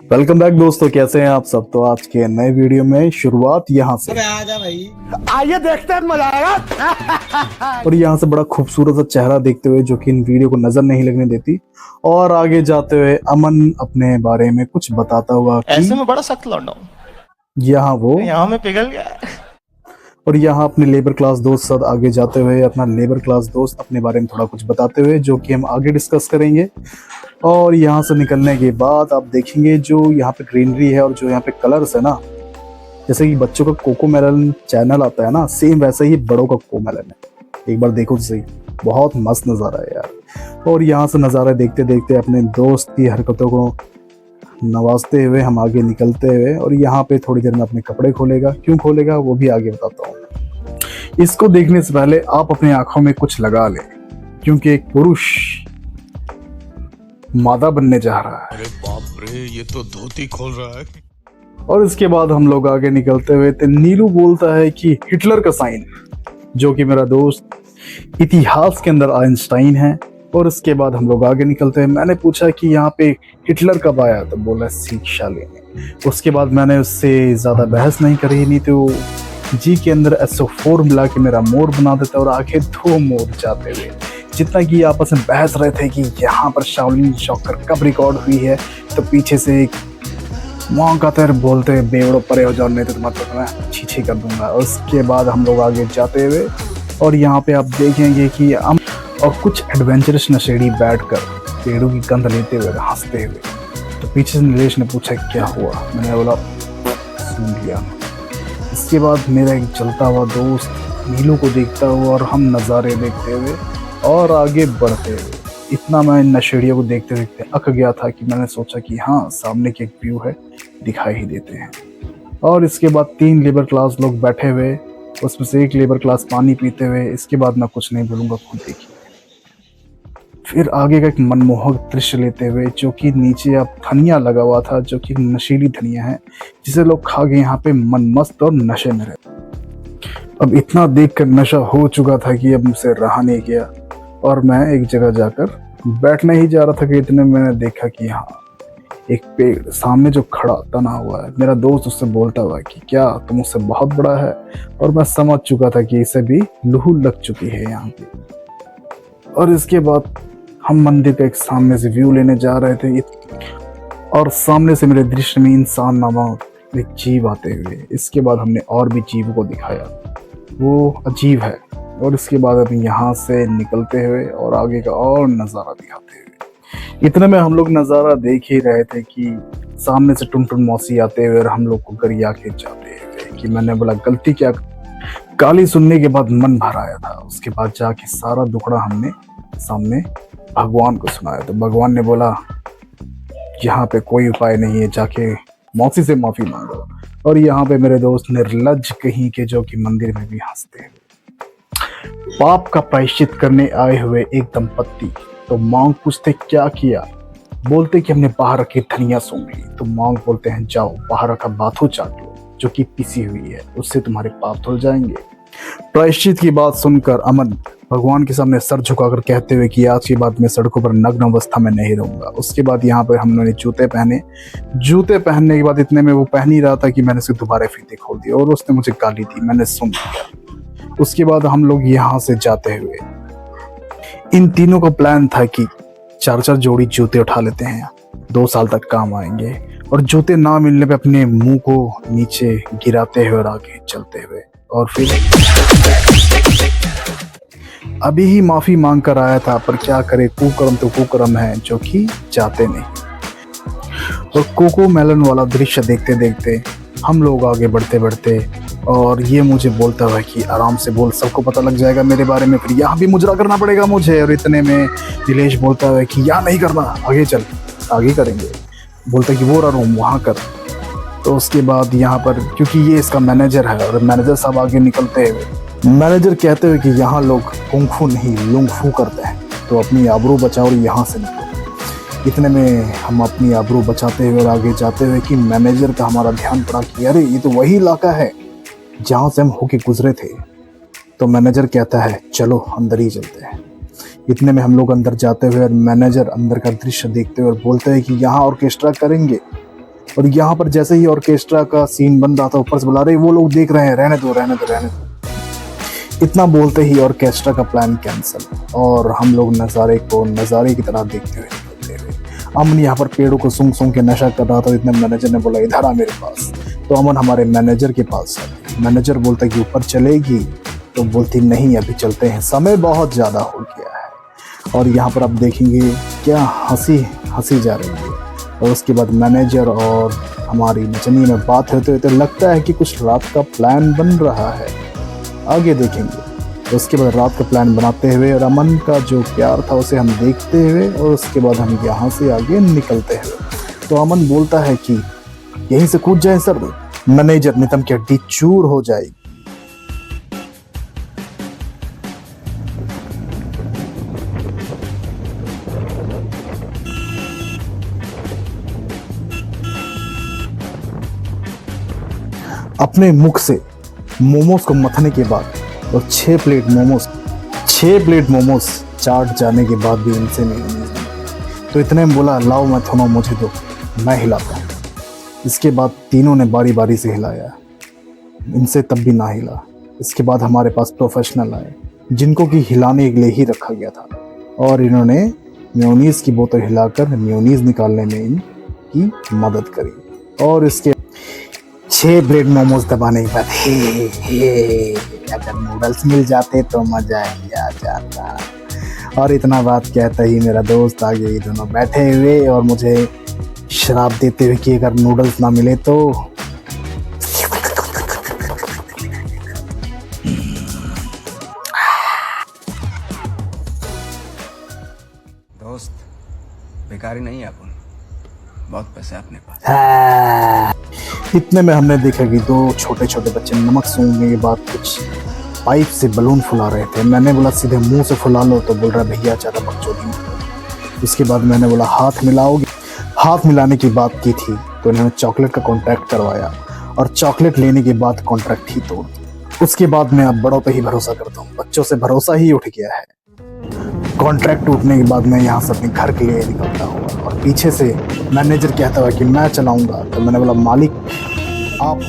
Welcome back दोस्तों, कैसे हैं आप सब। तो आज के नए वीडियो में शुरुआत यहाँ से। अबे आजा भाई। आइए देखते हैं, मजा आएगा। और यहाँ से बड़ा खूबसूरत सा चेहरा देखते हुए जो कि इन वीडियो को नजर नहीं लगने देती, और आगे जाते हुए अमन अपने बारे में कुछ बताता हुआ ऐसे कि में बड़ा सख्त लौंडा हूँ। यहाँ वो यहाँ में पिघल गया। और यहाँ अपने लेबर क्लास दोस्त साथ आगे जाते हुए अपना लेबर क्लास दोस्त अपने बारे में थोड़ा कुछ बताते हुए जो कि हम आगे डिस्कस करेंगे। और यहाँ से निकलने के बाद आप देखेंगे जो यहाँ पे ग्रीनरी है और जो यहाँ पे कलर्स है ना, जैसे कि बच्चों का कोको मेलन चैनल आता है ना, सेम वैसा ही बड़ों का कोको मेलन है। एक बार देखो तो सही, बहुत मस्त नज़ारा है यार। और यहाँ से नज़ारा देखते देखते अपने दोस्त की हरकतों को नवाजते हुए हम आगे निकलते हुए, और यहाँ पे थोड़ी देर में अपने कपड़े खोलेगा। क्यों खोलेगा वो भी आगे बताता हूँ। इसको देखने से पहले आप अपनी आंखों में कुछ लगा लें, क्योंकि एक पुरुष मादा बनने जा रहा है। अरे बाप रे, ये तो धोती खोल रहा है। और इसके बाद हम लोग आगे निकलते हुए तो नीलू बोलता है कि हिटलर का साइन, जो कि मेरा दोस्त इतिहास के अंदर आइंस्टाइन है। और इसके बाद हम लोग आगे निकलते हैं। मैंने पूछा कि यहाँ पे हिटलर कब आया, तो बोला शिक्षा लेने। उसके बाद मैंने उससे ज़्यादा बहस नहीं करी, नहीं तो जी के अंदर SO4 मिला के मेरा मोर बना देता और आगे 2 मोर जाते हुए जितना कि आपस में बहस रहे थे कि यहाँ पर शाओलिन शॉकर कब रिकॉर्ड हुई है, तो पीछे से एक वहाँ का तर बोलते बेवड़ो परे हो जाओ, नहीं तो मतलब मैं छीछी कर दूंगा। और उसके बाद हम लोग आगे जाते हुए और यहाँ पे आप देखेंगे कि हम और कुछ एडवेंचरस नशेड़ी बैठकर पेड़ों की गंध लेते हुए हंसते हुए। तो पीछे से नीलेश ने पूछा क्या हुआ, मैंने बोला सुन लिया। इसके बाद मेरा एक चलता हुआ दोस्त नीलू को देखता हुआ और हम नज़ारे देखते हुए और आगे बढ़ते हुए, इतना मैं नशेड़ियों को देखते देखते अक गया था कि मैंने सोचा कि हाँ सामने की एक व्यू है, दिखाई ही देते हैं। और इसके बाद 3 लेबर क्लास लोग बैठे हुए, उसमें से एक लेबर क्लास पानी पीते हुए। इसके बाद मैं कुछ नहीं बोलूँगा, खुद देखिए। फिर आगे का एक मनमोहक दृश्य लेते हुए, जो कि नीचे अब धनिया लगा हुआ था, जो कि नशीली धनिया है, जिसे लोग खा के यहाँ पे मन मस्त और नशे में रहते। अब इतना देखकर नशा हो चुका था कि अब मुझसे रहा नहीं गया और मैं एक जगह जाकर बैठने ही जा रहा था कि इतने मैंने देखा कि हाँ एक पेड़ सामने जो खड़ा तना हुआ है। मेरा दोस्त उससे बोलता हुआ कि क्या तुम उससे बहुत बड़ा है, और मैं समझ चुका था कि इसे भी लूह लग चुकी है यहाँ पे। और इसके बाद हम मंदिर का एक सामने से व्यू लेने जा रहे थे और सामने से मेरे दृश्य में इंसान नामक एक जीव आते हुए। इसके बाद हमने और भी जीव को दिखाया, वो अजीब है। और इसके बाद अभी यहाँ से निकलते हुए और आगे का और नज़ारा दिखाते हुए, इतने में हम लोग नज़ारा देख ही रहे थे कि सामने से टुनटुन मौसी आते हुए और हम लोग को गरिया के जाते हुए कि मैंने बोला गलती क्या। गाली सुनने के बाद मन भर आया था। उसके बाद जाके सारा दुखड़ा हमने सामने भगवान को सुनाया, तो भगवान ने बोला यहाँ पे कोई उपाय नहीं है, जाके मौसी से माफ़ी मांगो। और यहाँ पे मेरे दोस्त निर्लज्ज कहीं के जो कि मंदिर में भी हंसते हैं। पाप का प्रायश्चित करने आए हुए एक दंपत्ति, तो मांग पूछते क्या किया, बोलते कि हमने बाहर रखी धनिया सूंघ ली। तो मांग बोलते हैं जाओ बाहर रखा बाथू चाट लो, जो कि पिसी हुई है, उससे तुम्हारे पाप धुल जाएंगे। प्रायश्चित की बात सुनकर अमन भगवान के सामने सर झुकाकर कहते हुए कि आज के बाद मैं सड़कों पर नग्न अवस्था में नहीं रहूंगा। उसके बाद यहाँ पर हमने जूते पहने। जूते पहनने के बाद इतने में वो पहन ही रहा था कि मैंने उसे दोबारा फीते खोल दिया और उसने मुझे गाली दी, मैंने सुन लिया। उसके बाद हम लोग यहाँ से जाते हुए, इन तीनों का प्लान था कि 4-4 जोड़ी जूते उठा लेते हैं, 2 साल तक काम आएंगे। और जूते ना मिलने पे अपने मुंह को नीचे गिराते हुए और आगे चलते हुए, और फिर अभी ही माफी मांग कर आया था, पर क्या करे, कुकर्म तो कुकर्म है जो कि जाते नहीं। और कोको मेलन वाला दृश्य देखते देखते हम लोग आगे बढ़ते बढ़ते, और ये मुझे बोलता हुआ कि आराम से बोल, सबको पता लग जाएगा मेरे बारे में, फिर यहाँ भी मुजरा करना पड़ेगा मुझे। और इतने में नीलेश बोलता हुआ कि यहाँ नहीं करना, आगे चल, आगे करेंगे। बोलता कि वो रहा रूम वहाँ कर। तो उसके बाद यहाँ पर क्योंकि ये इसका मैनेजर है, और मैनेजर साहब आगे निकलते हुए मैनेजर कहते हुए कि यहाँ लोग कुंग-फू नहीं लुंग-फू करते हैं, तो अपनी आबरू बचाओ और यहाँ से निकलो। इतने में हम अपनी आबरू बचाते हुए और आगे जाते हुए कि मैनेजर का हमारा ध्यान पड़ा कि अरे ये तो वही इलाका है जहाँ से हम होके गुजरे थे। तो मैनेजर कहता है चलो अंदर ही चलते हैं। इतने में हम लोग अंदर जाते हुए और मैनेजर अंदर का दृश्य देखते हुए और बोलते हैं कि यहाँ ऑर्केस्ट्रा करेंगे। और यहाँ पर जैसे ही ऑर्केस्ट्रा का सीन बन रहा था, ऊपर से बुला रहे वो लोग देख रहे हैं, रहने दो रहने दो रहने दो। इतना बोलते ही ऑर्केस्ट्रा का प्लान कैंसिल और हम लोग नज़ारे को नज़ारे की तरह देखते हुए निकलते हुए। अमन यहाँ पर पेड़ों को सूंघ सूंघ के नशा कर रहा था। इतने मैनेजर ने बोला इधर आ मेरे पास। तो अमन हमारे मैनेजर के पास है। मैनेजर बोलता है कि ऊपर चलेगी, तो बोलती नहीं अभी चलते हैं, समय बहुत ज़्यादा हो गया है। और यहाँ पर आप देखेंगे क्या हंसी जा रही है। और उसके बाद मैनेजर और हमारी नचनी में बात होते होते लगता है कि कुछ रात का प्लान बन रहा है, आगे देखेंगे। उसके बाद रात का प्लान बनाते हुए और अमन का जो प्यार था उसे हम देखते हुए और उसके बाद हम यहाँ से आगे निकलते हुए। तो अमन बोलता है कि यहीं से कूद जाए सर। मैनेजर नितम की हड्डी चूर हो जाएगी। अपने मुख से मोमोज को मथने के बाद और 6 प्लेट मोमोज चाट जाने के बाद भी इनसे नहीं। तो इतने में बोला लाओ मैं थोड़ा मुझे दो, मैं हिलाता हूँ। इसके बाद तीनों ने बारी बारी से हिलाया, इनसे तब भी ना हिला। इसके बाद हमारे पास प्रोफेशनल आए जिनको कि हिलाने के लिए ही रखा गया था और इन्होंने मेयोनीज की बोतल हिलाकर मेयोनीज निकालने में इनकी मदद करी। और इसके 6 ब्रेड मोमोज दबाने के बाद अगर नूडल्स मिल जाते तो मजा ही आ जाता। और इतना बात कहता ही मेरा दोस्त आगे ही दोनों बैठे हुए और मुझे शराब देते हुए कि अगर नूडल्स ना मिले तो दोस्त बेकारी नहीं है अपन, बहुत पैसे अपने पास। इतने में हमने देखा कि 2 छोटे छोटे बच्चे नमक सूंघने के बाद कुछ पाइप से बलून फुला रहे थे। मैंने बोला सीधे मुंह से फुला लो, तो बोल रहा भैया ज़्यादा बकचोदी मत करो। उसके बाद मैंने बोला हाथ मिलाओगे। हाथ मिलाने की बात की थी तो इन्होंने चॉकलेट का कॉन्ट्रैक्ट करवाया और चॉकलेट लेने के बाद कॉन्ट्रैक्ट ही तोड़। उसके बाद मैं अब बड़ों पे ही भरोसा करता हूँ, बच्चों से भरोसा ही उठ गया है। कॉन्ट्रैक्ट टूटने के बाद मैं यहाँ से अपने घर के लिए निकलता हूँ और पीछे से मैनेजर कहता हुआ कि मैं चलाऊंगा। तो मैंने बोला मालिक आप